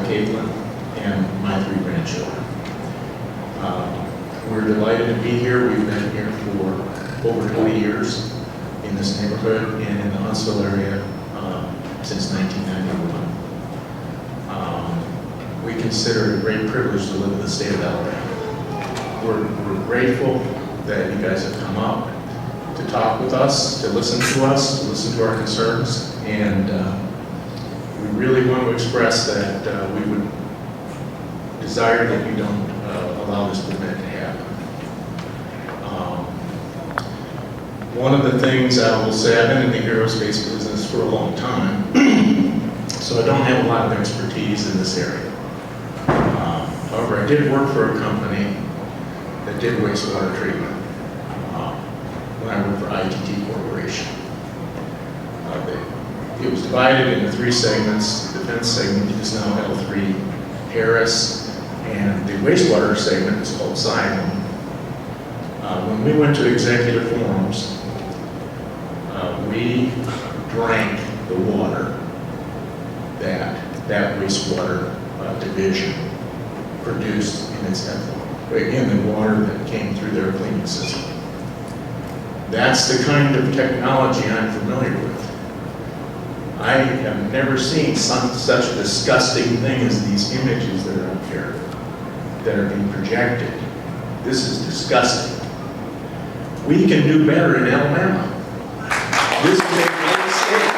Caitlin, and my 3 grandchildren. We're delighted to be here. We've been here for over 20 years in this neighborhood and in the Huntsville area since 1991. We consider it a great privilege to live in the state of Alabama. We're grateful that you guys have come out to talk with us, to listen to our concerns, and we really want to express that we would desire that you don't allow this event to happen. One of the things I will say, I've been in the aerospace business for a long time, so I don't have a lot of expertise in this area. However, I did work for a company that did wastewater treatment when I worked for ITT Corporation. It was divided into 3 segments. The defense segment is now L3 Harris, and the wastewater segment is called Simon. When we went to executive forums, we drank the water that wastewater division produced in its effluent. Again, the water that came through their cleaning system. That's the kind of technology I'm familiar with. I have never seen such a disgusting thing as these images that are up here that are being projected. This is disgusting. We can do better in Alabama. This is a great state.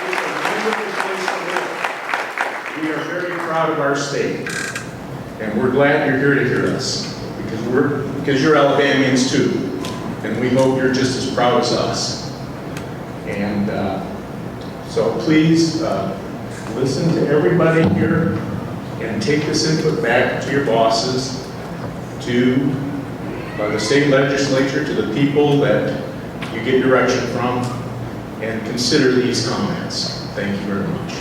It's a wonderful place to live. We are very proud of our state. And we're glad you're here to hear us. Because you're Alabamians too. And we hope you're just as proud as us. And so please listen to everybody here and take this input back to your bosses, to the state legislature, to the people that you get direction from, and consider these comments. Thank you very much.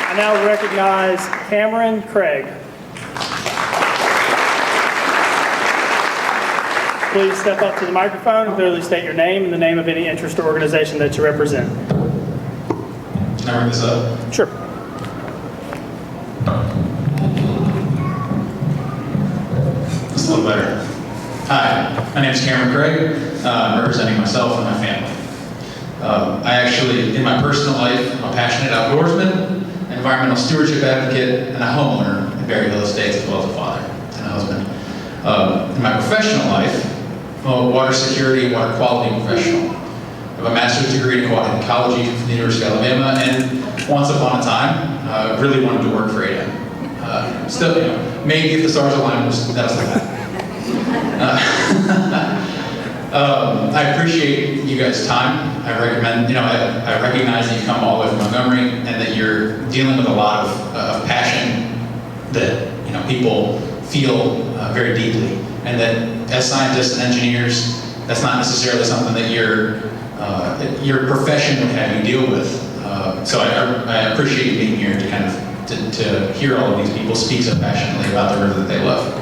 I now recognize Cameron Craig. Please step up to the microphone and clearly state your name and the name of any interest or organization that you represent. Can I bring this up? Sure. It's a little better. Hi, my name is Cameron Craig. I'm representing myself and my family. I actually, in my personal life, I'm a passionate outdoorsman, an environmental stewardship advocate, and a homeowner in Berryville Estates, as well as a father and a husband. In my professional life, I'm a water security and water quality professional. I have a master's degree in aquatic ecology from the University of Alabama, and once upon a time, really wanted to work for AM. Still, maybe if the stars aligned, that was like that. I appreciate you guys' time. I recommend, I recognize that you come all the way from Montgomery and that you're dealing with a lot of passion that people feel very deeply, and that as scientists and engineers, that's not necessarily something that your profession would have you deal with. So I appreciate you being here to kind of to hear all of these people speak so passionately about the river that they love.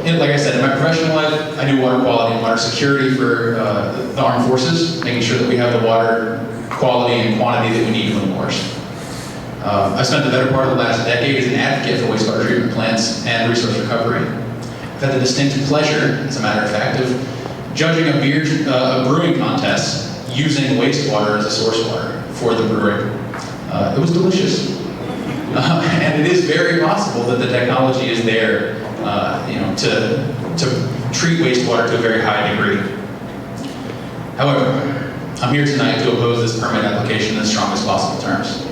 Like I said, in my professional life, I do water quality and water security for the armed forces, making sure that we have the water quality and quantity that we need from the wars. I spent the better part of the last decade as an advocate for wastewater treatment plants and resource recovery. I've had the distinct pleasure, as a matter of fact, of judging a brewing contest using wastewater as a source water for the brewery. It was delicious. And it is very possible that the technology is there to treat wastewater to a very high degree. However, I'm here tonight to oppose this permit application in the strongest possible terms.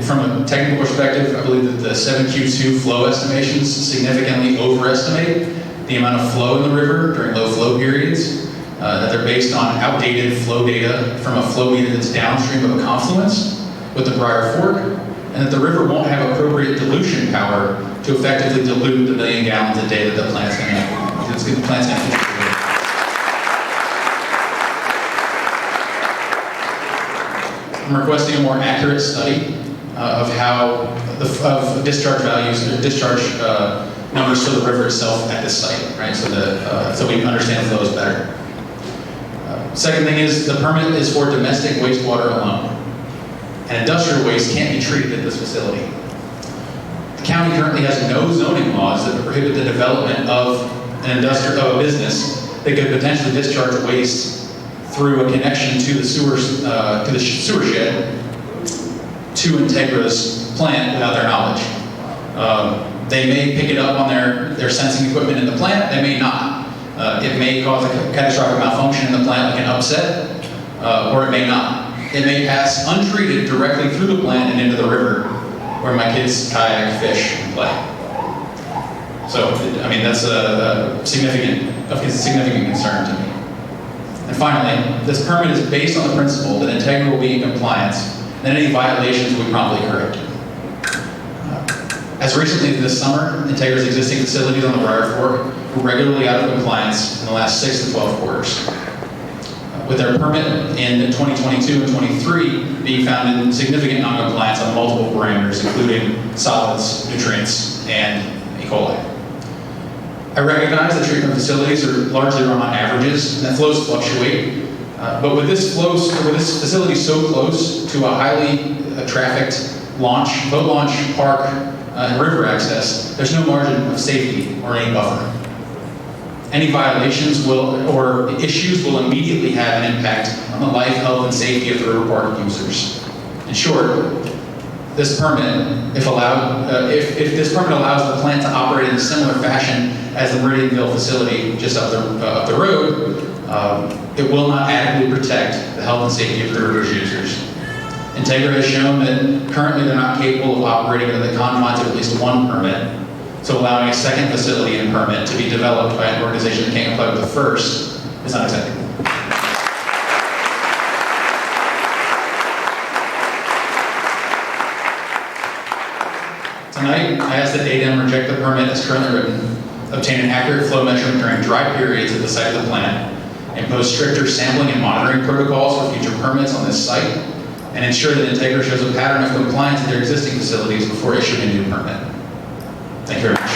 From a technical perspective, I believe that the 7Q2 flow estimations significantly overestimate the amount of flow in the river during low flow periods, that they're based on outdated flow data from a flow meter that's downstream of a confluence with the Briar Fork, and that the river won't have appropriate dilution power to effectively dilute the 1 million gallons a day that the plant's going to I'm requesting a more accurate study of how of discharge values, or discharge numbers for the river itself at this site, right? So we understand flows better. Second thing is the permit is for domestic wastewater alone, and industrial waste can't be treated at this facility. The county currently has no zoning laws that prohibit the development of a business that could potentially discharge waste through a connection to the sewer shed to Integra's plant without their knowledge. They may pick it up on their sensing equipment in the plant, they may not. It may cause a catastrophic malfunction in the plant, like an upset, or it may not. It may pass untreated directly through the plant and into the river, where my kids kayak, fish, and play. So, I mean, that's a significant concern to me. And finally, this permit is based on the principle that Integra will be in compliance, and any violations will be promptly corrected. As recently as this summer, Integra's existing facilities on the Briar Fork were regularly out of compliance in the last 6 to 12 quarters. With their permit in 2022 and 23 being found in significant non-compliance on multiple parameters, including solids, nutrients, and E. coli. I recognize that treatment facilities are largely run on averages, and that flows fluctuate. But with this facility so close to a highly trafficked boat launch, park, and river access, there's no margin of safety or any buffer. Any violations or issues will immediately have an impact on the life, health, and safety of the river park users. In short, this permit, if this permit allows the plant to operate in a similar fashion as the Meridianville facility just up the road, it will not adequately protect the health and safety of the river's users. Integra has shown that currently they're not capable of operating within the confines of at least one permit, so allowing a second facility and permit to be developed by an organization that can't comply with the first is unacceptable. Tonight, I ask that ADEM reject the permit as currently written, obtain an accurate flow measurement during dry periods at the site of the plant, impose stricter sampling and monitoring protocols for future permits on this site, and ensure that Integra shows a pattern of compliance with their existing facilities before issuing a new permit. Thank you very much.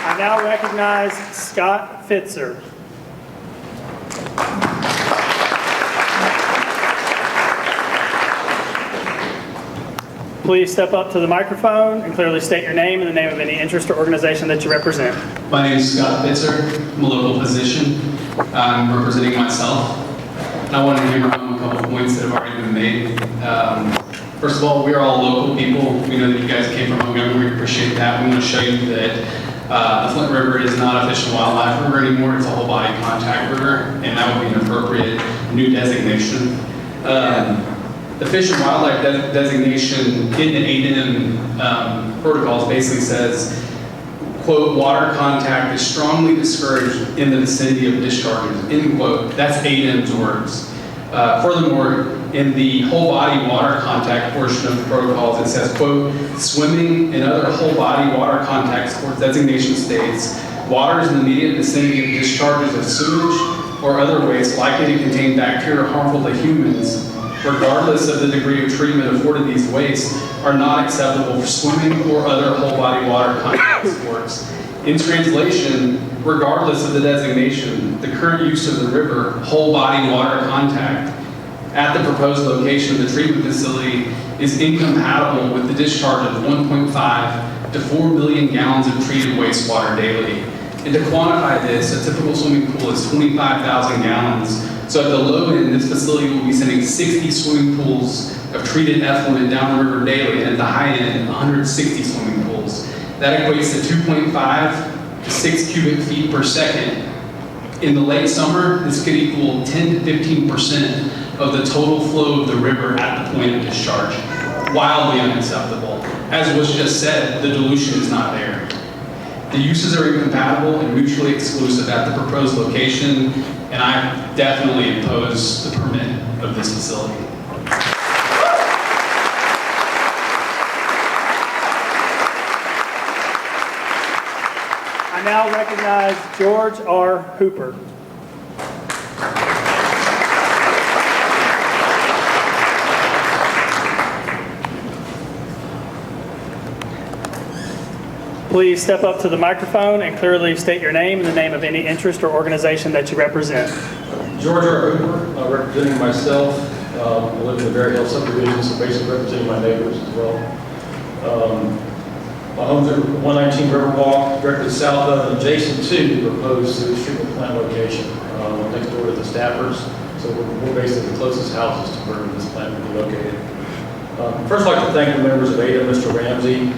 I now recognize Scott Fitzer. Please step up to the microphone and clearly state your name and the name of any interest or organization that you represent. My name is Scott Bitzer. I'm a local physician. I'm representing myself. And I wanted to hammer home a couple of points that have already been made. First of all, we are all local people. We know that you guys came from Montgomery. We appreciate that. We want to show you that the Flint River is not a fish and wildlife river anymore. It's a whole body contact river, and that would be an appropriate new designation. The fish and wildlife designation in the ADEM protocols basically says, quote, water contact is strongly discouraged in the vicinity of discharges, end quote. That's ADEM's words. Furthermore, in the whole body water contact portion of the protocols, it says, quote, swimming and other whole body water contact sports designation states, waters in the immediate vicinity of discharges of sewage or other waste likely to contain bacteria harmful to humans, regardless of the degree of treatment afforded these wastes, are not acceptable for swimming or other whole body water contact sports. In translation, regardless of the designation, the current use of the river, whole body water contact, at the proposed location of the treatment facility is incompatible with the discharge of 1.5 to 4 million gallons of treated wastewater daily. And to quantify this, a typical swimming pool is 25,000 gallons. So at the low end, this facility will be sending 60 swimming pools of treated effluent down the river daily, and at the high end, 160 swimming pools. That equates to 2.5 to 6 cubic feet per second. In the late summer, this could equal 10 to 15% of the total flow of the river at the point of discharge. Wildly unacceptable. As was just said, the dilution is not there. The uses are incompatible and mutually exclusive at the proposed location, and I definitely oppose the permit of this facility. I now recognize George R. Hooper. Please step up to the microphone and clearly state your name and the name of any interest or organization that you represent. George R. Hooper, representing myself. I live in the Berry Hill subdivision, so basically representing my neighbors as well. My home's at 119 Riverwalk, directly south of and adjacent to the proposed sewage treatment plant location. Next door to the Staffers, so we're basically the closest houses to where this plant will be located. First, I'd like to thank the members of ADA, Mr. Ramsey,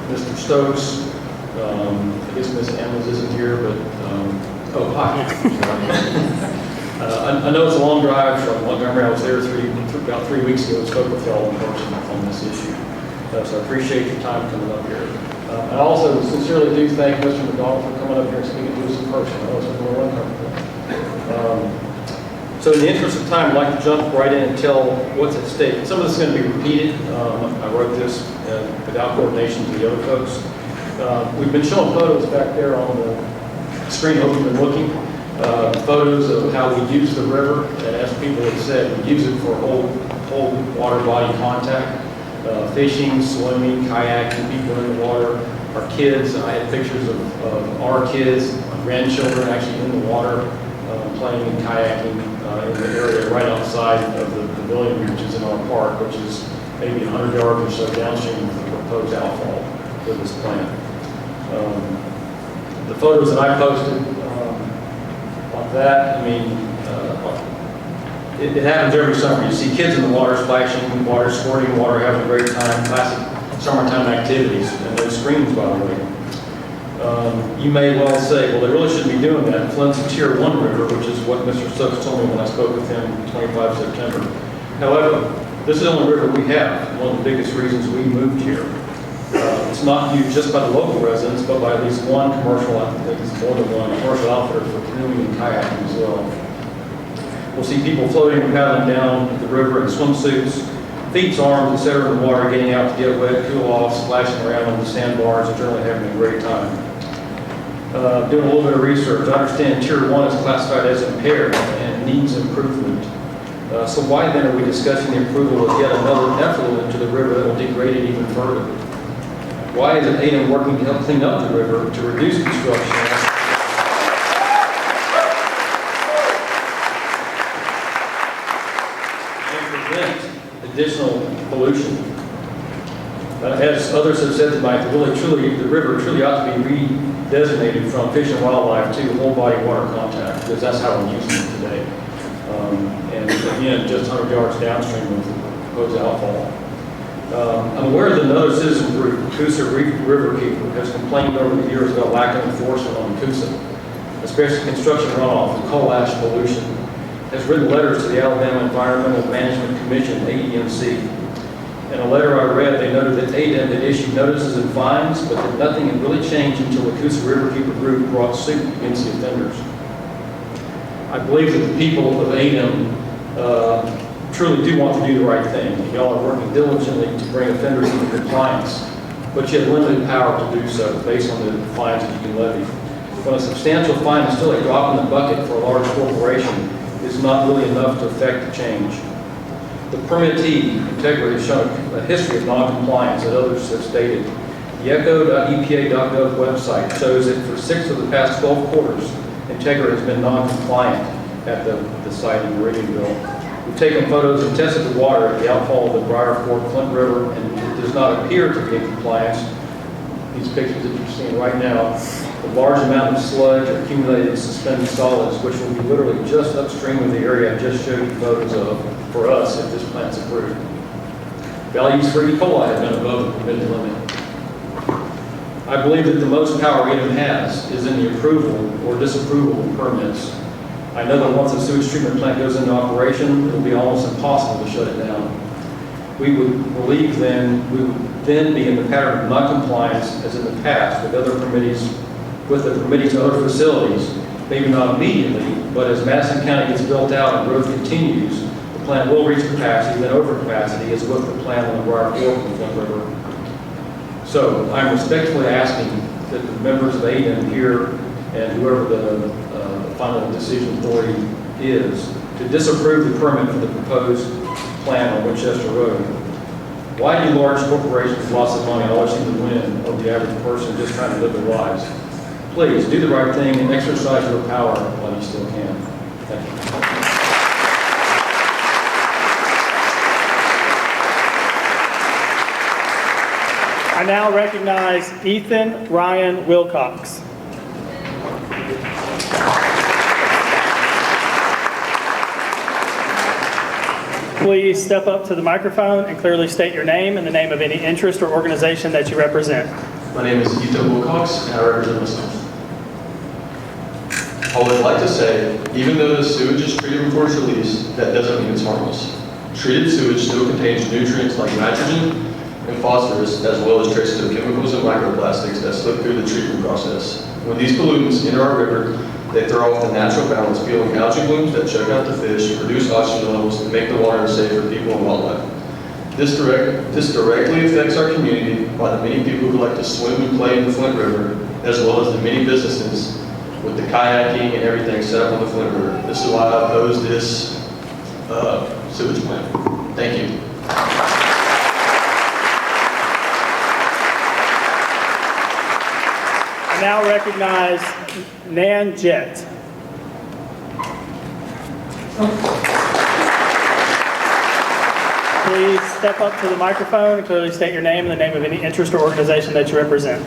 Mr. Stokes. I guess Ms. Emmons isn't here, but oh, hi. I know it's a long drive from Montgomery. I was there about 3 weeks ago and spoke with y'all in person on this issue. So I appreciate your time coming up here. I also sincerely do thank Mr. McDonald for coming up here and speaking to us in person. I know it's been a little uncomfortable. So in the interest of time, I'd like to jump right in and tell what's at stake. Some of this is going to be repeated. I wrote this without coordination to the other folks. We've been showing photos back there on the screen, hope you've been looking. Photos of how we use the river, and as people have said, we use it for whole water body contact. Fishing, swimming, kayaking, people in the water, our kids. I had pictures of our kids, my grandchildren actually in the water, playing and kayaking in the area right outside of the pavilion, which is in our park, which is maybe 100 yards or so downstream of the proposed outfall of this plant. The photos that I posted like that, I mean, it happens every summer. You see kids in the water splashing, water squirting, water having a great time, classic summertime activities, and those screens, by the way. You may well say, well, they really shouldn't be doing that. Flint's a Tier 1 river, which is what Mr. Stokes told me when I spoke with him 25 September. However, this is the only river we have, one of the biggest reasons we moved here. It's not used just by the local residents, but by at least one commercial, I think it's more than one, commercial outfitter for canoeing and kayaking as well. We'll see people floating and paddling down the river in swimsuits, feet, arms, etc. in the water, getting out to get wet, cool off, splashing around on the sandbars, and generally having a great time. Doing a little bit of research, I understand Tier 1 is classified as impaired and needs improvement. So why then are we discussing the approval of yet another effluent to the river that will degrade it even further? Why is ADM working to help clean up the river to reduce construction additional pollution? As others have said tonight, the river truly ought to be redesignated from fish and wildlife to whole body water contact, because that's how we're using it today. And again, just 100 yards downstream of the proposed outfall. I'm aware that another citizen group, Coosa Riverkeeper, has complained over the years about lack of enforcement on Coosa, especially construction runoff and coal ash pollution. Has written letters to the Alabama Environmental Management Commission, AEMC. In a letter I read, they noted that ADM had issued notices and fines, but that nothing had really changed until the Coosa Riverkeeper group brought suit against the offenders. I believe that the people of ADM truly do want to do the right thing. Y'all are working diligently to bring offenders into compliance, but you have limited power to do so based on the fines that you can levy. When a substantial fine is still a drop in the bucket for a large corporation, is not really enough to affect the change. The permittee integrity has shown a history of non-compliance that others have stated. The echo.epa.gov website shows that for 6 of the past 12 quarters, Integra has been non-compliant at the site in Meridianville. We've taken photos and tested the water at the outfall of the Briar Fork Flint River, and it does not appear to be in compliance. These pictures that you're seeing right now, a large amount of sludge or accumulated suspended solids, which will be literally just upstream of the area I just showed you photos of for us if this plant's approved. Values for E. coli have been above the permitted limit. I believe that the most power ADM has is in the approval or disapproval of permits. I know that once a sewage treatment plant goes into operation, it will be almost impossible to shut it down. We would believe then, we would then be in the pattern of non-compliance as in the past with other permittees, with the permittees to other facilities, maybe not immediately, but as Madison County gets built out and growth continues, the plant will reach capacity, then overcapacity, as with the plant on the Briar Fork and Flint River. So I'm respectfully asking that the members of ADM here and whoever the final decision authority is to disapprove the permit for the proposed plant on Winchester Road. Why do large corporations with lots of money always seem to win over the average person just trying to live their lives? Please, do the right thing and exercise your power while you still can. Thank you. I now recognize Ethan Ryan Wilcox. Please step up to the microphone and clearly state your name and the name of any interest or organization that you represent. My name is Ethan Wilcox, and I represent myself. I would like to say, even though the sewage is treated before it's released, that doesn't mean it's harmless. Treated sewage still contains nutrients like nitrogen and phosphorus, as well as traces of chemicals and microplastics that slip through the treatment process. When these pollutants enter our river, they throw off the natural balance, peeling algae blooms that choke out the fish, reduce oxygen levels, and make the water unsafe for people and wildlife. This directly affects our community by the many people who like to swim and play in the Flint River, as well as the many businesses with the kayaking and everything set up on the Flint River. This is why I oppose this sewage plant. Thank you. I now recognize Nan Jett. Please step up to the microphone and clearly state your name and the name of any interest or organization that you represent.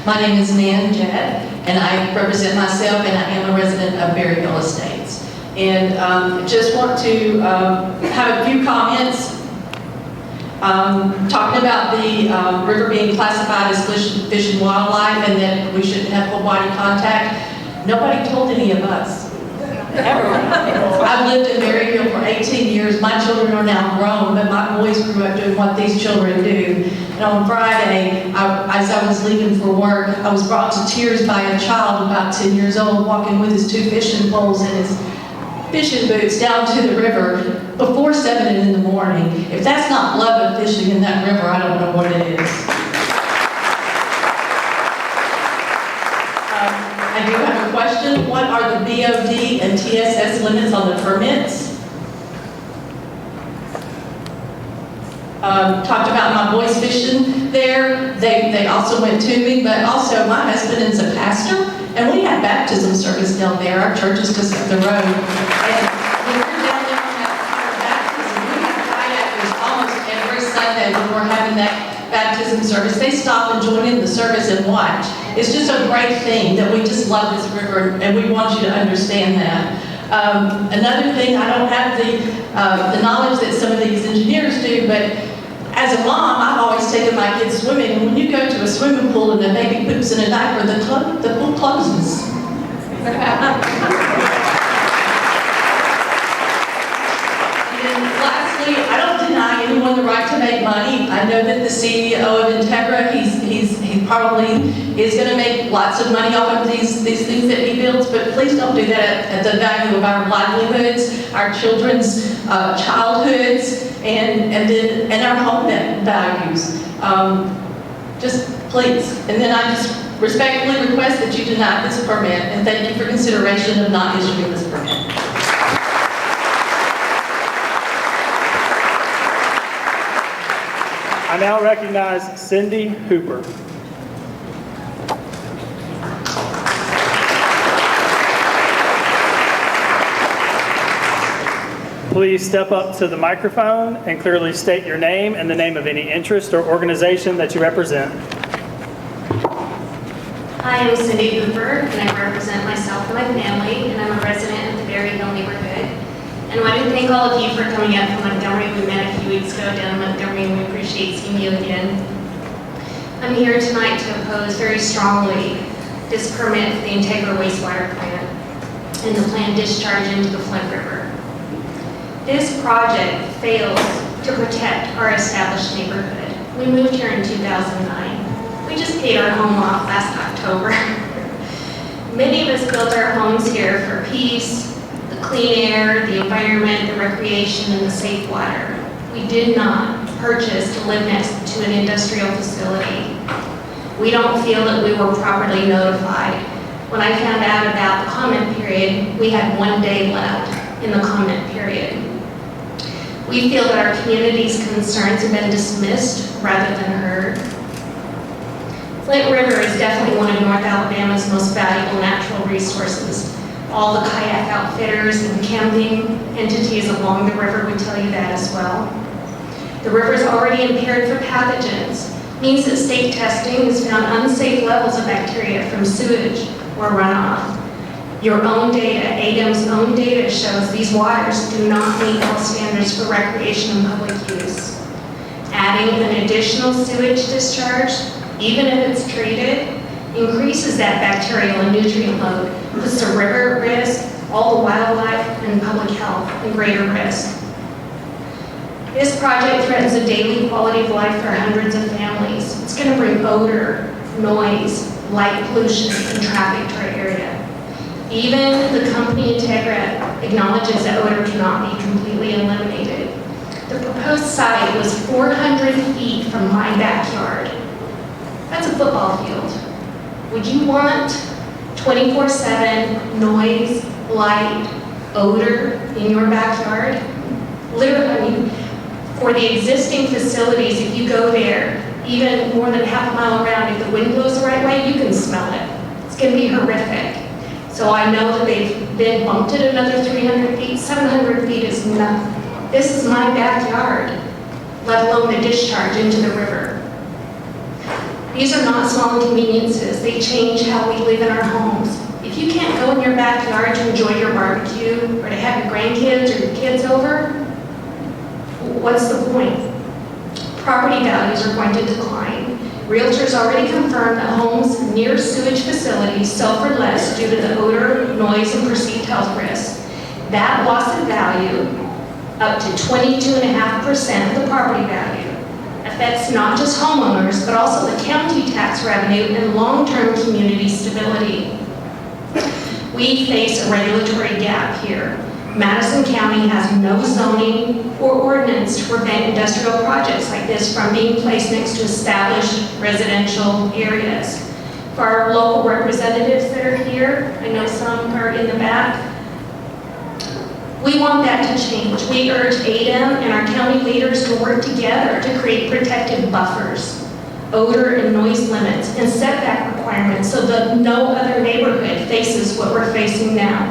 My name is Nan Jett, and I represent myself, and I am a resident of Berryville Estates. And just want to have a few comments talking about the river being classified as fish and wildlife, and that we shouldn't have full body contact. Nobody told any of us. Ever. I've lived in Berryville for 18 years. My children are now grown, but my boys grew up doing what these children do. And on Friday, as I was leaving for work, I was brought to tears by a child about 10 years old walking with his 2 fishing poles and his fishing boots down to the river before 7 in the morning. If that's not love of fishing in that river, I don't know what it is. I do have a question. What are the BOD and TSS limits on the permits? Talked about my boys fishing there. They also went tubing, but also my husband is a pastor, and we have baptism service down there. Our church is just up the road. And when we're down there on that baptism, we have kayakers almost every Sunday when we're having that baptism service. They stop and join in the service and watch. It's just a great thing that we just love this river, and we want you to understand that. Another thing, I don't have the knowledge that some of these engineers do, but as a mom, I've always taken my kids swimming, and when you go to a swimming pool and a baby poops in a diaper, the pool closes. And lastly, I don't deny anyone the right to make money. I know that the CEO of Integra, he probably is going to make lots of money off of these things that he builds, but please don't do that at the value of our livelihoods, our children's childhoods, and our home values. Just please. And then I just respectfully request that you deny this permit, and thank you for consideration of not issuing this permit. I now recognize Cindy Hooper. Please step up to the microphone and clearly state your name and the name of any interest or organization that you represent. Hi, I'm Cindy Hooper, and I represent myself and my family, and I'm a resident of the Berryville neighborhood. And I want to thank all of you for coming up from Montgomery. We met a few weeks ago down in Montgomery, and we appreciate seeing you again. I'm here tonight to oppose very strongly this permit for the Integra wastewater plant and the planned discharge into the Flint River. This project fails to protect our established neighborhood. We moved here in 2009. We just paid our home off last October. Many of us built our homes here for peace, the clean air, the environment, the recreation, and the safe water. We did not purchase to live next to an industrial facility. We don't feel that we were properly notified. When I found out about the comment period, we had 1 day left in the comment period. We feel that our community's concerns have been dismissed rather than heard. Flint River is definitely one of North Alabama's most valuable natural resources. All the kayak outfitters and camping entities along the river would tell you that as well. The river is already impaired for pathogens, means that state testing has found unsafe levels of bacteria from sewage or runoff. Your own data, ADEM's own data, shows these waters do not meet all standards for recreation and public use. Adding an additional sewage discharge, even if it's treated, increases that bacterial and nutrient load, puts the river at risk, all the wildlife and public health in greater risk. This project threatens the daily quality of life for hundreds of families. It's going to bring odor, noise, light pollution, and traffic to our area. Even the company Integra acknowledges that odor cannot be completely eliminated. The proposed site was 400 feet from my backyard. That's a football field. Would you want 24/7 noise, light, odor in your backyard? Literally, I mean, for the existing facilities, if you go there, even more than half a mile around, if the wind blows the right way, you can smell it. It's going to be horrific. So I know that they've been bumped it another 300 feet, 700 feet is nothing. This is my backyard, let alone the discharge into the river. These are not small inconveniences. They change how we live in our homes. If you can't go in your backyard to enjoy your barbecue or to have your grandkids or your kids over, what's the point? Property values are going to decline. Realtors already confirmed that homes near sewage facilities sell for less due to the odor, noise, and perceived health risks. That loss of value, up to 22.5% of the property value, affects not just homeowners, but also the county tax revenue and long-term community stability. We face a regulatory gap here. Madison County has no zoning or ordinance to prevent industrial projects like this from being placed next to established residential areas. For our local representatives that are here, I know some are in the back, we want that to change. We urge ADEM and our county leaders to work together to create protective buffers, odor and noise limits, and setback requirements so that no other neighborhood faces what we're facing now.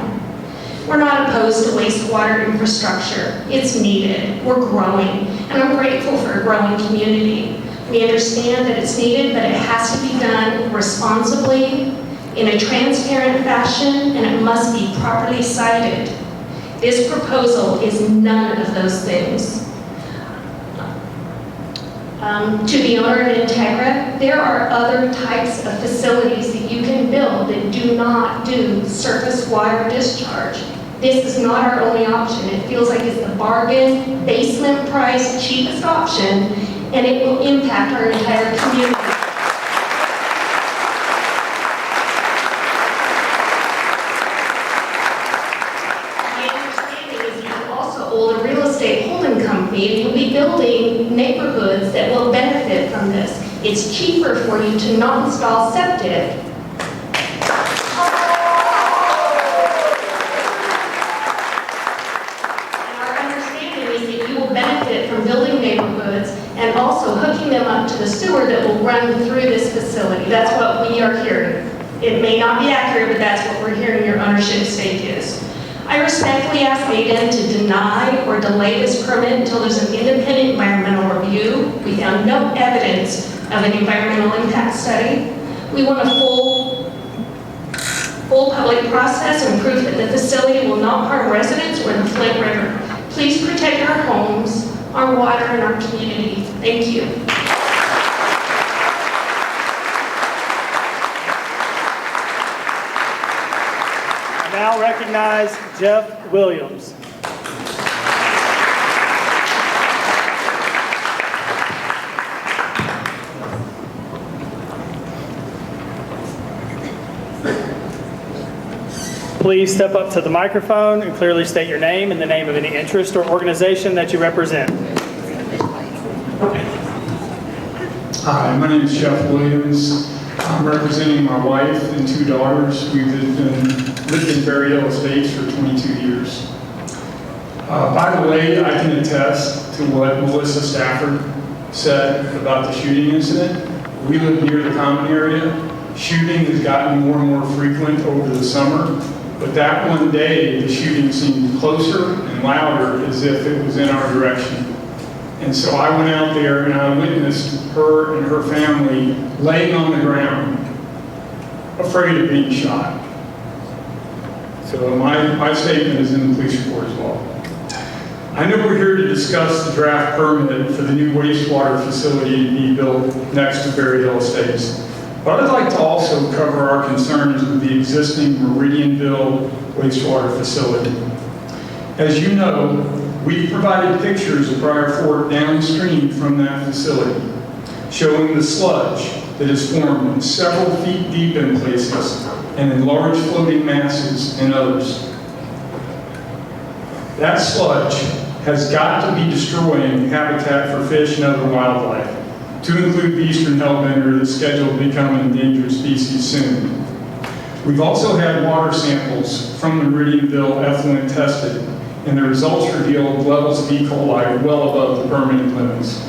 We're not opposed to wastewater infrastructure. It's needed. We're growing, and I'm grateful for a growing community. We understand that it's needed, but it has to be done responsibly, in a transparent fashion, and it must be properly cited. This proposal is none of those things. To the owner of Integra, there are other types of facilities that you can build that do not do surface water discharge. This is not our only option. It feels like it's the bargain, basement price, cheapest option, and it will impact our entire community. A real estate holding company, and you'll be building neighborhoods that will benefit from this. It's cheaper for you to not install septic. And our understanding is that you will benefit from building neighborhoods and also hooking them up to the sewer that will run through this facility. That's what we are hearing. It may not be accurate, but that's what we're hearing your ownership stake is. I respectfully ask ADEM to deny or delay this permit until there's an independent environmental review. We found no evidence of an environmental impact study. We want a full public process and proof that the facility will not harm residents or the Flint River. Please protect our homes, our water, and our community. Thank you. Now recognize Jeff Williams. Please step up to the microphone and clearly state your name and the name of any interest or organization that you represent. Hi, my name is Jeff Williams. I'm representing my wife and 2 daughters. We've lived in Berry Hill Estates for 22 years. By the way, I can attest to what Melissa Stafford said about the shooting incident. We live near the common area. Shooting has gotten more and more frequent over the summer, but that one day, the shooting seemed closer and louder as if it was in our direction. And so I went out there and I witnessed her and her family laying on the ground, afraid of being shot. So my statement is in the police report as well. I know we're here to discuss the draft permit for the new wastewater facility to be built next to Berry Hill Estates. But I'd like to also cover our concerns with the existing Meridianville wastewater facility. As you know, we've provided pictures of Briar Fork downstream from that facility, showing the sludge that is formed several feet deep in places and in large floating masses in others. That sludge has got to be destroying habitat for fish and other wildlife, to include the eastern hellbender that's scheduled to become an endangered species soon. We've also had water samples from the Meridianville effluent tested, and the results revealed levels of E. coli well above the permanent limits.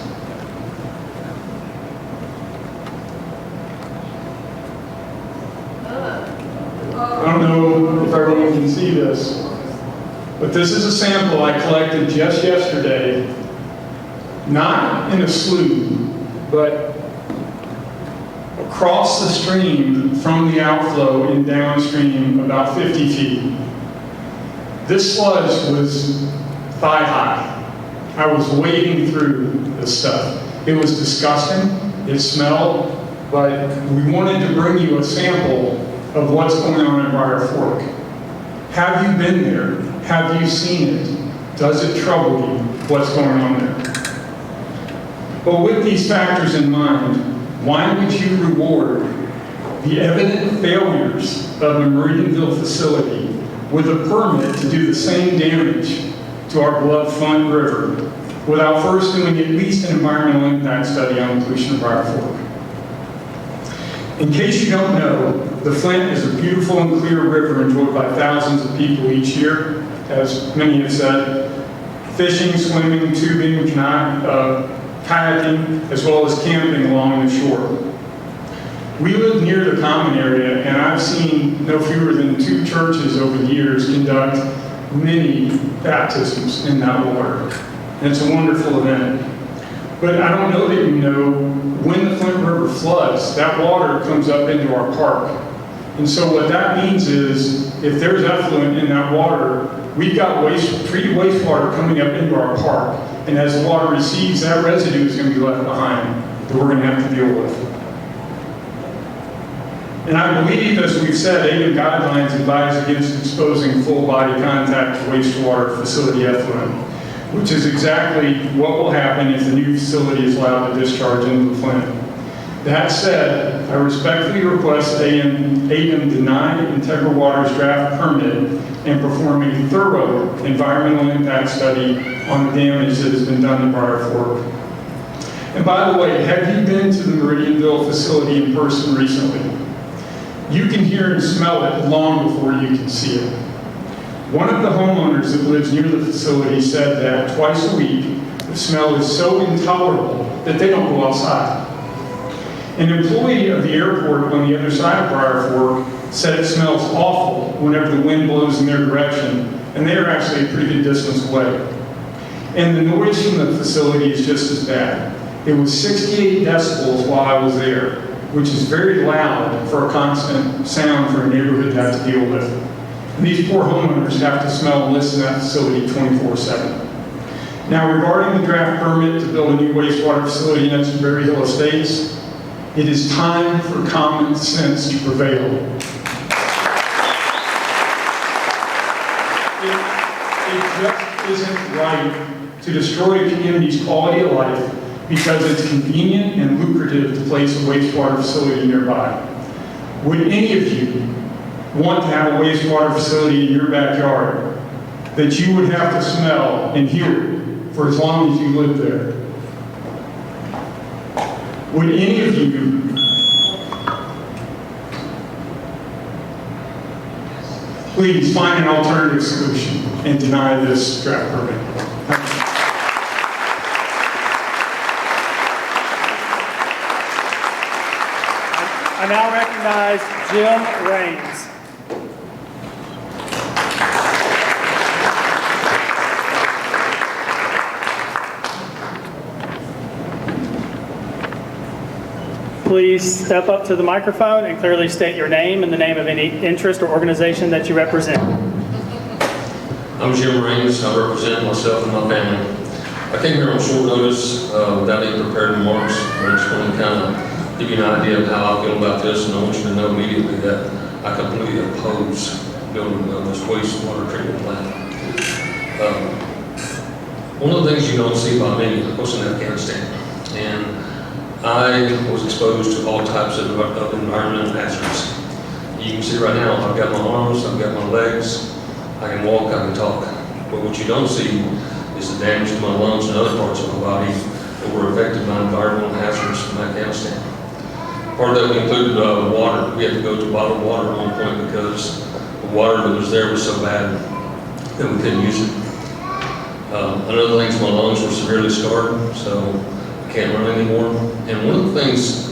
I don't know if everyone can see this, but this is a sample I collected just yesterday, not in a slough, but across the stream from the outflow and downstream about 50 feet. This sludge was thigh high. I was wading through this stuff. It was disgusting, it smelled, but we wanted to bring you a sample of what's going on in Briar Fork. Have you been there? Have you seen it? Does it trouble you what's going on there? But with these factors in mind, why would you reward the evident failures of a Meridianville facility with a permit to do the same damage to our beloved Flint River without first doing at least an environmental impact study on the pollution of Briar Fork? In case you don't know, the Flint is a beautiful and clear river enjoyed by thousands of people each year, as many have said. Fishing, swimming, tubing, kayaking, as well as camping along the shore. We live near the common area, and I've seen no fewer than 2 churches over the years conduct many baptisms in that water. And it's a wonderful event. But I don't know that you know, when the Flint River floods, that water comes up into our park. And so what that means is, if there's effluent in that water, we've got treated wastewater coming up into our park. And as the water recedes, that residue is going to be left behind that we're going to have to deal with. And I believe, as we've said, ADEM guidelines advise against exposing full body contact to wastewater facility effluent, which is exactly what will happen if the new facility is allowed to discharge into the Flint. That said, I respectfully request that ADEM deny Integral Water's draft permit and perform a thorough environmental impact study on the damage that has been done to Briar Fork. And by the way, have you been to the Meridianville facility in person recently? You can hear and smell it long before you can see it. One of the homeowners that lives near the facility said that twice a week, the smell is so intolerable that they don't go outside. An employee of the airport on the other side of Briar Fork said it smells awful whenever the wind blows in their direction, and they are actually a pretty good distance away. And the noise from the facility is just as bad. It was 68 decibels while I was there, which is very loud for a constant sound for a neighborhood to have to deal with. And these poor homeowners have to smell and listen to that facility 24/7. Now, regarding the draft permit to build a new wastewater facility next to Berry Hill Estates, it is time for common sense to prevail. It just isn't right to destroy a community's quality of life because it's convenient and lucrative to place a wastewater facility nearby. Would any of you want to have a wastewater facility in your backyard that you would have to smell and hear for as long as you live there? Would any of you please find an alternative solution? and deny this draft permit. I now recognize Jim Raines. Please step up to the microphone and clearly state your name and the name of any interest or organization that you represent. I'm Jim Raines. I represent myself and my family. I came here on short notice without any prepared remarks. I just want to kind of give you an idea of how I feel about this, and I want you to know immediately that I completely oppose building this wastewater treatment plant. One of the things you don't see by me, I was in Afghanistan, and I was exposed to all types of environmental hazards. You can see right now, I've got my arms, I've got my legs, I can walk, I can talk. But what you don't see is the damage to my lungs and other parts of my body that were affected by environmental hazards from Afghanistan. Part of that included water. We had to go to bottled water at one point because the water that was there was so bad that we couldn't use it. Another thing is my lungs were severely scarred, so I can't run anymore. And one of the things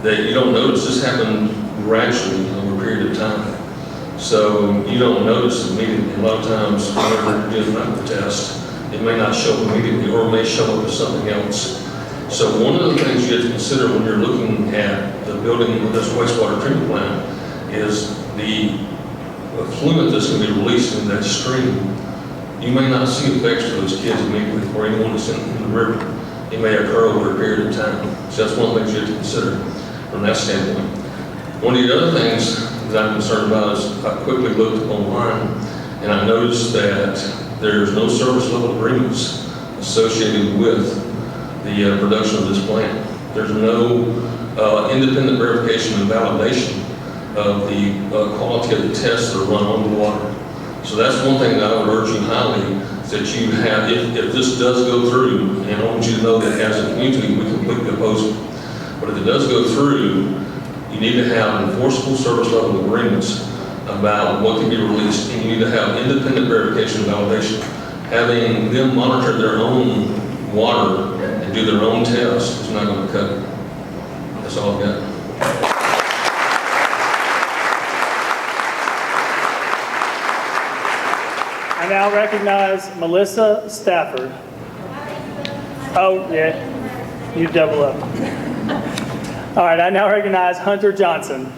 that you don't notice, this happened gradually over a period of time. So you don't notice immediately. A lot of times whenever you're doing a medical test, it may not show up immediately or it may show up as something else. So one of the things you have to consider when you're looking at the building of this wastewater treatment plant is the effluent that's going to be released in that stream. You may not see effects for those kids immediately or anyone that's in the river. It may occur over a period of time. So that's one of the things you have to consider from that standpoint. One of the other things that I'm concerned about is I quickly looked online and I noticed that there's no service level agreements associated with the production of this plant. There's no independent verification and validation of the quality of the tests that are run on the water. So that's one thing that I would urge you highly, that you have, if this does go through, and I want you to know that as a community, we completely oppose it. But if it does go through, you need to have enforceable service level agreements about what can be released, and you need to have independent verification and validation. Having them monitor their own water and do their own tests is not going to cut it. That's all I've got. I now recognize Melissa Stafford. Oh, yeah, you double up. All right, I now recognize Hunter Johnson.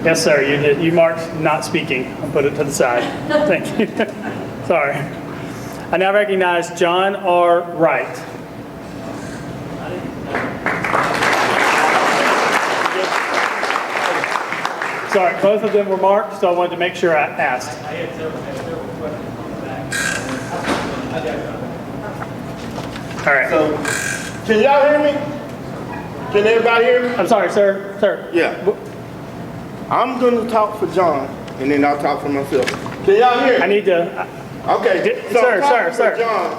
Yes, sir, you did. You marked not speaking. I'll put it to the side. Thank you. Sorry. I now recognize John R. Wright. Sorry, both of them were marked, so I wanted to make sure I asked. I had several questions on the back. All right. So, can y'all hear me? Can everybody hear me? I'm sorry, sir. Sir. Yeah. I'm going to talk for John, and then I'll talk for myself. Can y'all hear me? I need to. Okay. So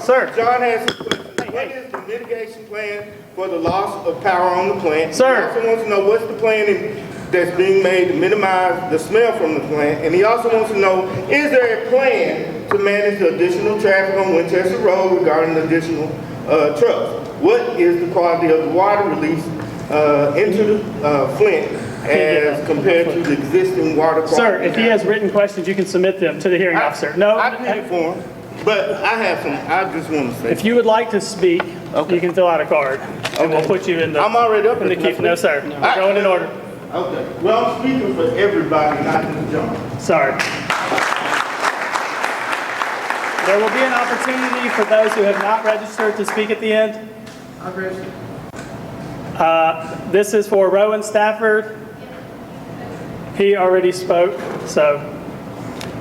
Sir. John has some questions. What is the mitigation plan for the loss of power on the plant? Sir. He also wants to know what's the plan that's being made to minimize the smell from the plant. And he also wants to know, is there a plan to manage the additional traffic on Winchester Road regarding additional trucks? What is the quality of the water release into the Flint as compared to the existing water quality? Sir, if he has written questions, you can submit them to the hearing officer. No. I did it for him, but I have some, I just want to say. If you would like to speak, you can fill out a card. And we'll put you in the. I'm already up in the queue. No, sir. We're going in order. Okay. Well, I'm speaking for everybody, not just John. Sorry. There will be an opportunity for those who have not registered to speak at the end. I'm registered. This is for Rowan Stafford. He already spoke, so.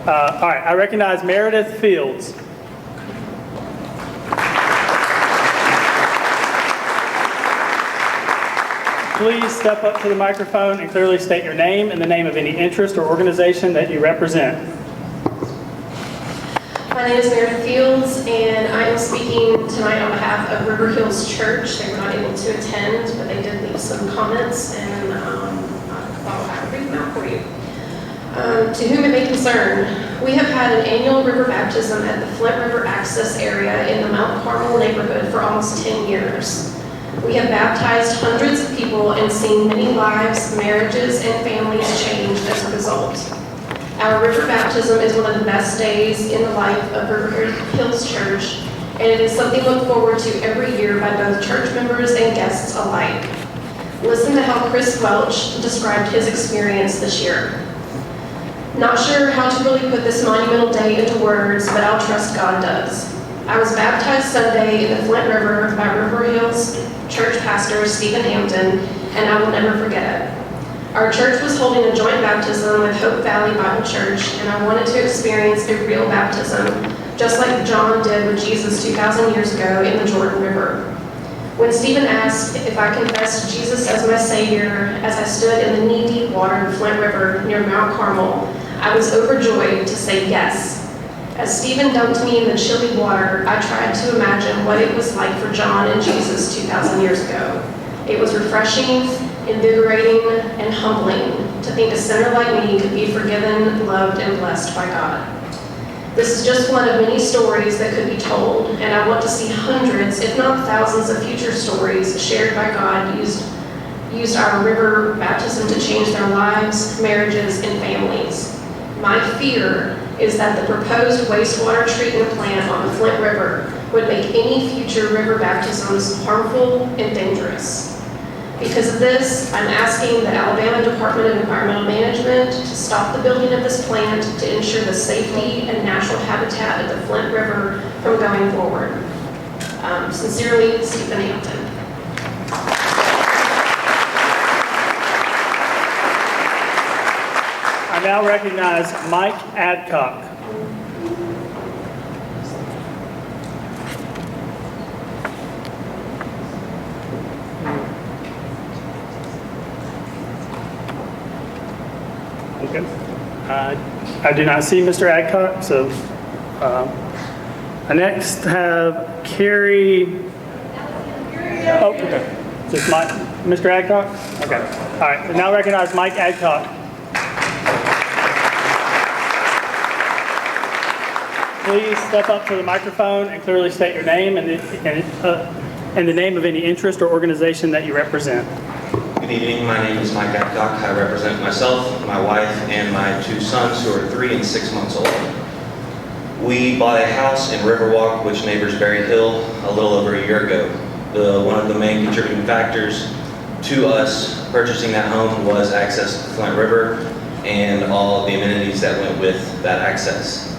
All right, I recognize Meredith Fields. Please step up to the microphone and clearly state your name and the name of any interest or organization that you represent. My name is Meredith Fields, and I am speaking tonight on behalf of River Hills Church. They were not able to attend, but they did leave some comments, and I thought I would read them out for you. To whom it may concern, we have had an annual river baptism at the Flint River Access area in the Mount Carmel neighborhood for almost 10 years. We have baptized hundreds of people and seen many lives, marriages, and families changed as a result. Our river baptism is one of the best days in the life of River Hills Church, and it is something to look forward to every year by both church members and guests alike. Listen to how Chris Welch described his experience this year. Not sure how to really put this monumental day into words, but I'll trust God does. I was baptized Sunday in the Flint River by River Hills Church pastor Stephen Hampton, and I will never forget it. Our church was holding a joint baptism with Hope Valley Bible Church, and I wanted to experience a real baptism, just like John did with Jesus 2,000 years ago in the Jordan River. When Stephen asked if I confessed Jesus as my Savior as I stood in the knee-deep water of Flint River near Mount Carmel, I was overjoyed to say yes. As Stephen dunked me in the chilly water, I tried to imagine what it was like for John and Jesus 2,000 years ago. It was refreshing, invigorating, and humbling to think a sinner like me could be forgiven, loved, and blessed by God. This is just one of many stories that could be told, and I want to see hundreds, if not thousands, of future stories shared by God used our river baptism to change their lives, marriages, and families. My fear is that the proposed wastewater treatment plant on the Flint River would make any future river baptisms harmful and dangerous. Because of this, I'm asking the Alabama Department of Environmental Management to stop the building of this plant to ensure the safety and natural habitat of the Flint River from going forward. Sincerely, Stephen Hampton. I now recognize Mike Adcock. Okay. I do not see Mr. Adcock, so I next have Carrie. Oh, okay. Is this Mike, Mr. Adcock? Okay. All right. So now recognize Mike Adcock. Please step up to the microphone and clearly state your name and the name of any interest or organization that you represent. Good evening, my name is Mike Adcock. I represent myself, my wife, and my 2 sons who are 3 and 6 months old. We bought a house in Riverwalk, which neighbors Berry Hill, a little over a year ago. One of the main contributing factors to us purchasing that home was access to the Flint River and all the amenities that went with that access.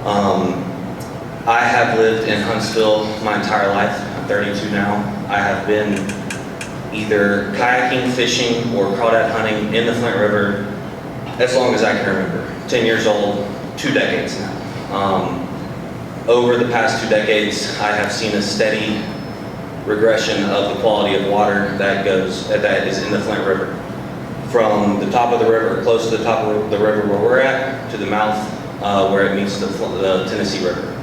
I have lived in Huntsville my entire life. I'm 32 now. I have been either kayaking, fishing, or crawdad hunting in the Flint River as long as I can remember. 10 years old, 2 decades now. Over the past 2 decades, I have seen a steady regression of the quality of water that is in the Flint River. From the top of the river, close to the top of the river where we're at, to the mouth where it meets the Tennessee River.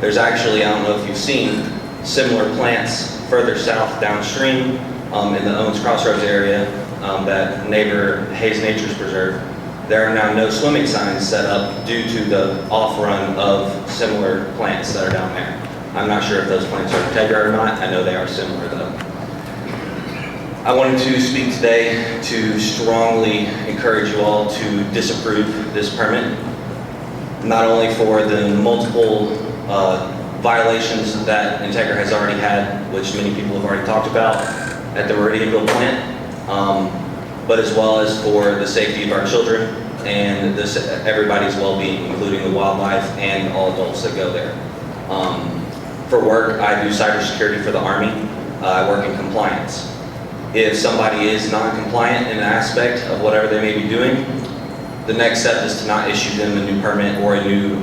There's actually, I don't know if you've seen, similar plants further south downstream in the Owens Crossroads area that neighbor Hayes Nature's Preserve. There are now no swimming signs set up due to the off-run of similar plants that are down there. I'm not sure if those plants are integra or not. I know they are similar though. I wanted to speak today to strongly encourage you all to disapprove this permit, not only for the multiple violations that Integra has already had, which many people have already talked about at the Meridianville plant, but as well as for the safety of our children and everybody's well-being, including the wildlife and all adults that go there. For work, I do cybersecurity for the Army. I work in compliance. If somebody is non-compliant in an aspect of whatever they may be doing, the next step is to not issue them a new permit or a new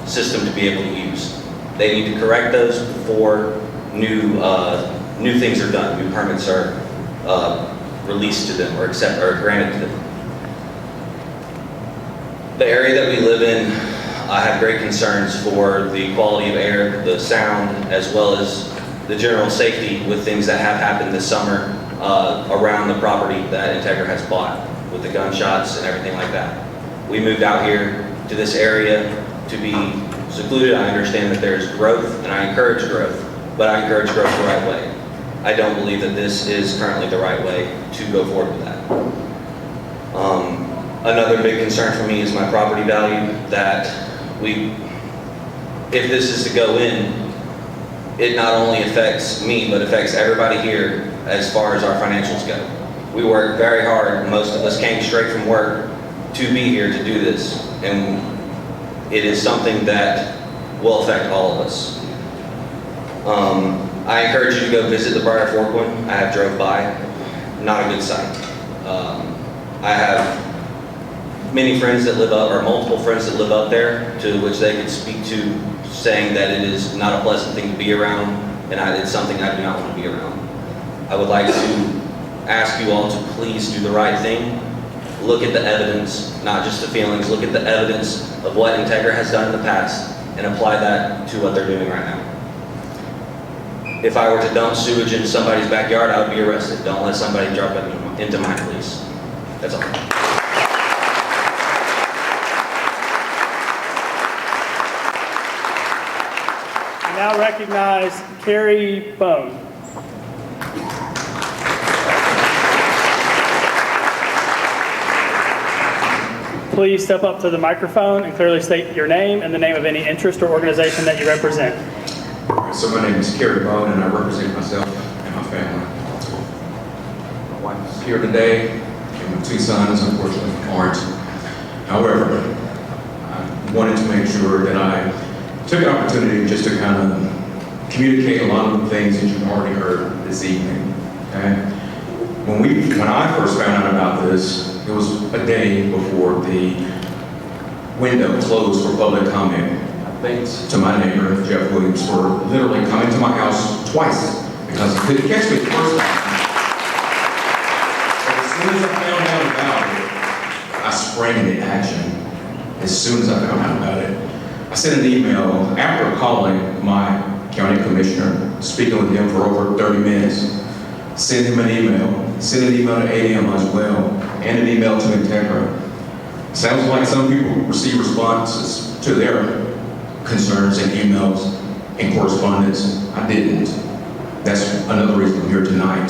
system to be able to use. They need to correct those before new things are done. New permits are released to them or granted to them. The area that we live in I have great concerns for the quality of air, the sound, as well as the general safety with things that have happened this summer around the property that Integra has bought, with the gunshots and everything like that. We moved out here to this area to be secluded. I understand that there's growth, and I encourage growth, but I encourage growth the right way. I don't believe that this is currently the right way to go forward with that. Another big concern for me is my property value, that if this is to go in, it not only affects me, but affects everybody here as far as our financials go. We work very hard. Most of us came straight from work to be here to do this, and it is something that will affect all of us. I encourage you to go visit the Briar Fork one. I have drove by. Not a good sight. I have many friends that live up, or multiple friends that live up there, to which they could speak to, saying that it is not a pleasant thing to be around, and it's something I do not want to be around. I would like to ask you all to please do the right thing. Look at the evidence, not just the feelings. Look at the evidence of what Integra has done in the past and apply that to what they're doing right now. If I were to dump sewage in somebody's backyard, I would be arrested. Don't let somebody drop it into mine, please. That's all. I now recognize Carrie Bone. Please step up to the microphone and clearly state your name and the name of any interest or organization that you represent. So my name is Carrie Bone, and I represent myself and my family. My wife is here today, and my 2 sons, unfortunately, aren't. However, I wanted to make sure that I took an opportunity just to kind of communicate a lot of the things that you've already heard this evening. Okay? When I first found out about this, it was a day before the window closed for public comment. Thanks to my neighbor, Jeff Williams, for literally coming to my house twice because he couldn't catch me the first time. So as soon as I found out about it, I sprang into action. As soon as I found out about it, I sent an email after calling my county commissioner, speaking with him for over 30 minutes. Sent him an email. Sent an email to AM as well, and an email to Integra. Sounds like some people receive responses to their concerns and emails and correspondence. I didn't. That's another reason I'm here tonight.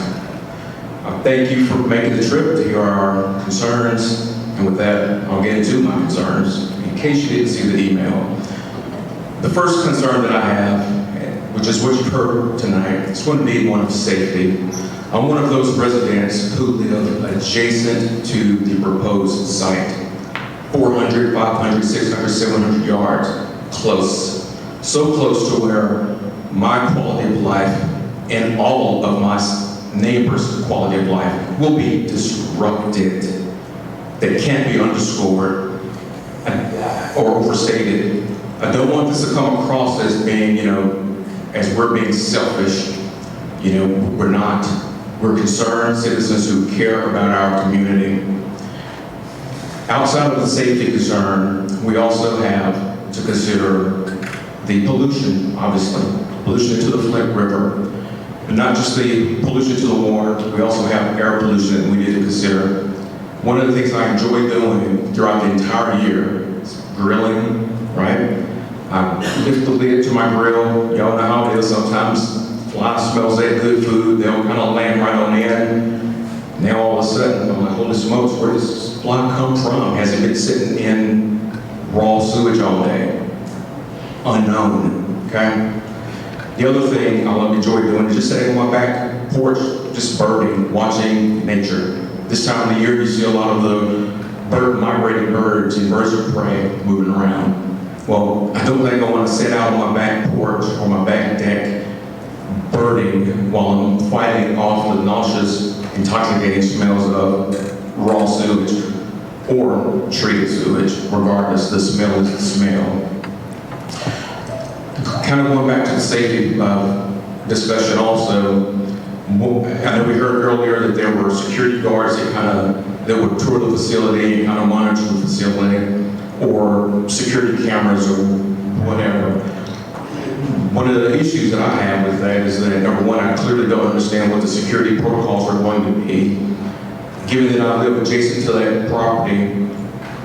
I thank you for making the trip to hear our concerns, and with that, I'll get into my concerns in case you didn't see the email. The first concern that I have, which is what you've heard tonight, is going to be one of safety. I'm one of those residents who live adjacent to the proposed site. 400, 500, 600, 700 yards close. So close to where my quality of life and all of my neighbors' quality of life will be disrupted. That can't be underscored or overstated. I don't want this to come across as being, as we're being selfish. We're not. We're concerned citizens who care about our community. Outside of the safety concern, we also have to consider the pollution, obviously. Pollution to the Flint River. But not just the pollution to the water, we also have air pollution that we need to consider. One of the things I enjoy doing throughout the entire year is grilling, right? I lift the lid to my grill. Y'all know how it is. Sometimes fly smells that good food. They'll kind of land right on in. Now all of a sudden, I'm like, holy smokes, where does this fly come from? Has it been sitting in raw sewage all day? Unknown, okay? The other thing I enjoy doing is just sitting on my back porch, just birding, watching nature. This time of the year, you see a lot of the migrating birds and birds of prey moving around. Well, I don't think I want to sit out on my back porch or my back deck birding while I'm fighting off the nauseous, intoxicating smells of raw sewage or treated sewage. Regardless, the smell is the smell. Kind of going back to the safety discussion also, I know we heard earlier that there were security guards that would tour the facility and kind of monitor the facility. or security cameras or whatever. One of the issues that I have with that is that, number one, I clearly don't understand what the security protocols are going to be. Given that I live adjacent to that property,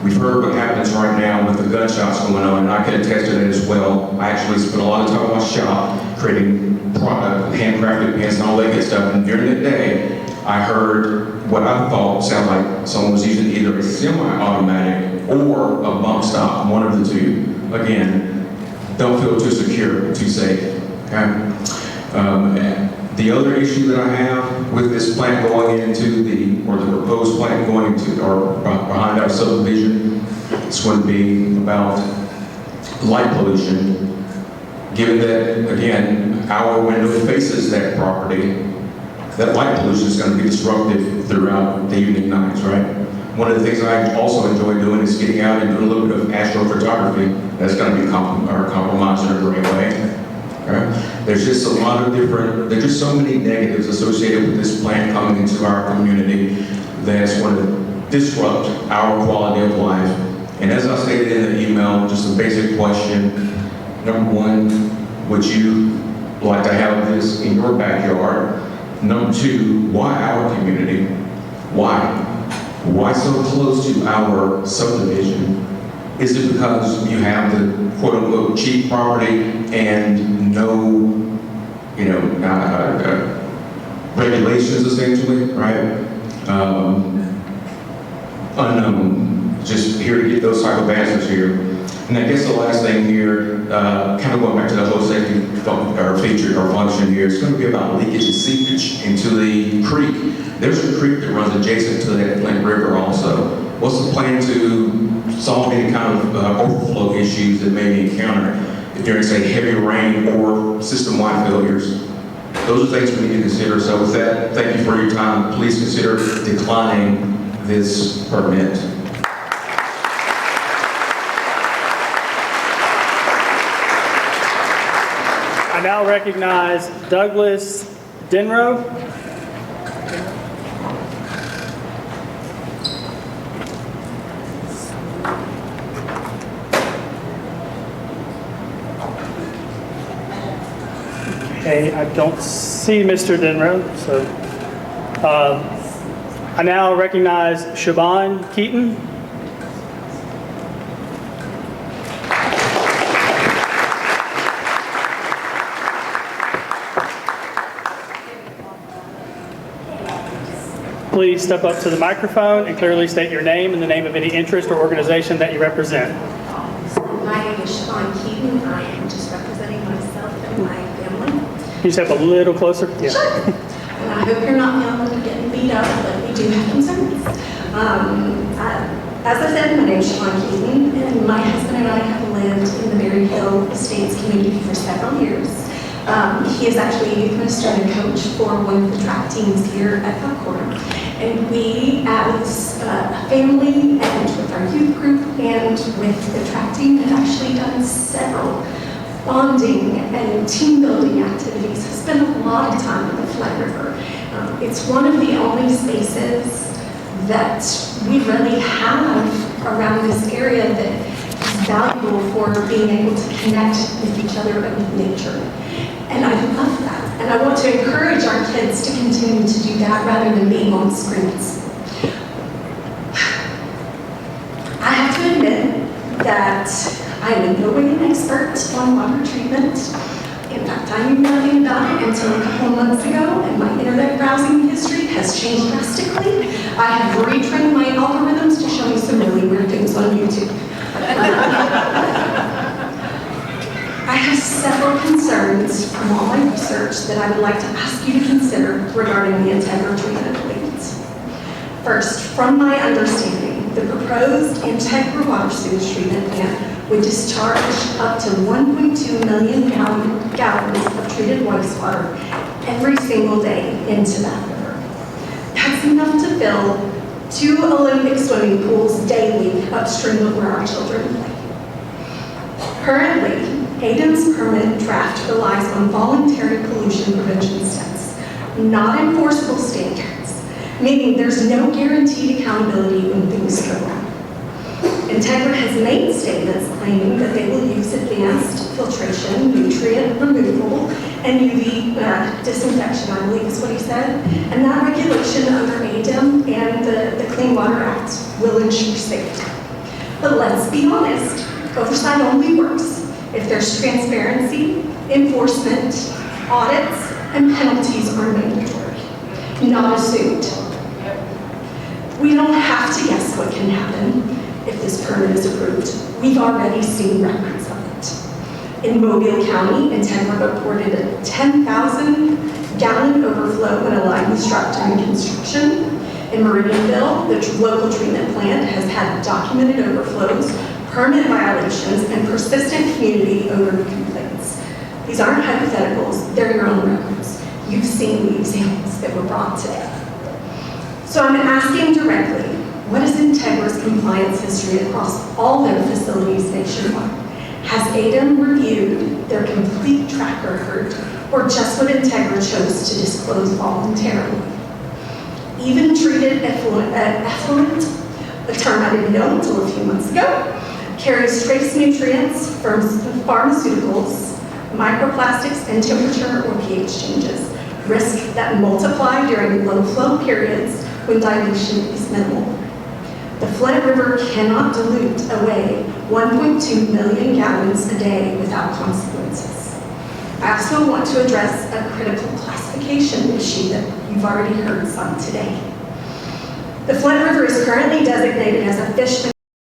we've heard what happens right now with the gunshots going on, and I can attest to that as well. I actually spend a lot of time in my shop creating product, handcrafted pins and all that good stuff, and during the day, I heard what I thought sounded like someone was using either a semi-automatic or a bump stock, one of the two. Again, don't feel too secure, too safe, okay? The other issue that I have with this plant going into or the proposed plant going into, or behind our subdivision, it's going to be about light pollution. Given that, again, our window faces that property, that light pollution is going to be disruptive throughout the evening nights, right? One of the things I also enjoy doing is getting out and doing a little bit of astrophotography. That's going to be compromised in a great way. Okay? There's just a lot of there's just so many negatives associated with this plant coming into our community that's going to disrupt our quality of life. And as I stated in the email, just a basic question. Number one, would you like to have this in your backyard? Number two, why our community? Why? Why so close to our subdivision? Is it because you have the quote-unquote cheap property and no, regulations essentially, right? Unknown. Just here to get those type of answers here. And I guess the last thing here, kind of going back to the whole safety feature or function here, it's going to be about leakage and seepage into the creek. There's a creek that runs adjacent to that Flint River also. What's the plan to solve any kind of overflow issues that may be encountered during, say, heavy rain or system-wide failures? Those are things we need to consider. So with that, thank you for your time. Please consider declining this permit. I now recognize Douglas Denrow. Okay, I don't see Mr. Denrow, so I now recognize Siobhan Keaton. Please step up to the microphone and clearly state your name and the name of any interest or organization that you represent. My name is Siobhan Keaton. I am just representing myself and my family. Can you step a little closer? Yeah. Sure. And I hope you're not yelling or getting beat up, but we do have concerns. As I said, my name is Siobhan Keaton, and my husband and I have lived in the Berry Hill Estates community for several years. He is actually a youth minister and a coach for one of the track teams here at Buckhorn. And we, as a family and with our youth group and with the track team, have actually done several bonding and team building activities. Have spent a lot of time at the Flint River. It's one of the only spaces that we really have around this area that is valuable for being able to connect with each other and with nature. And I love that. And I want to encourage our kids to continue to do that rather than being on screens. I have to admit that I am in no way an expert on water treatment. In fact, I knew nothing about it until a couple months ago, and my internet browsing history has changed drastically. I have retrained my algorithms to show me some really weird things on YouTube. I have several concerns from all my research that I would like to ask you to consider regarding the Integra treatment plants. First, from my understanding, the proposed Integra water sewage treatment plant would discharge up to 1.2 million gallons of treated wastewater every single day into that river. That's enough to fill 2 Olympic swimming pools daily upstream of where our children play. Currently, Hayden's permit draft relies on voluntary pollution prevention steps, not enforceable standards, meaning there's no guaranteed accountability when things go wrong. Integra has made statements claiming that they will use advanced filtration, nutrient removal, and UV disinfection, I believe is what he said. And that regulation under ADEM and the Clean Water Act will ensure safety. But let's be honest, oversight only works if there's transparency, enforcement, audits, and penalties are mandatory, not assumed. We don't have to guess what can happen if this permit is approved. We've already seen records of it. In Mobile County, Integra reported a 10,000 gallon overflow when a line was struck during construction. In Meridianville, the local treatment plant has had documented overflows, permit violations, and persistent community odor complaints. These aren't hypotheticals, they're your own records. You've seen the examples that were brought today. So I'm asking directly, what is Integra's compliance history across all their facilities nationwide? Has ADEM reviewed their complete track record, or just what Integra chose to disclose voluntarily? Even treated effluent, a term I didn't know until a few months ago, carries trace nutrients from pharmaceuticals, microplastics, and temperature or pH changes, risks that multiply during low flow periods when dilution is minimal. The Flint River cannot dilute away 1.2 million gallons a day without consequences. I also want to address a critical classification issue that you've already heard some today. The Flint River is currently designated as a fish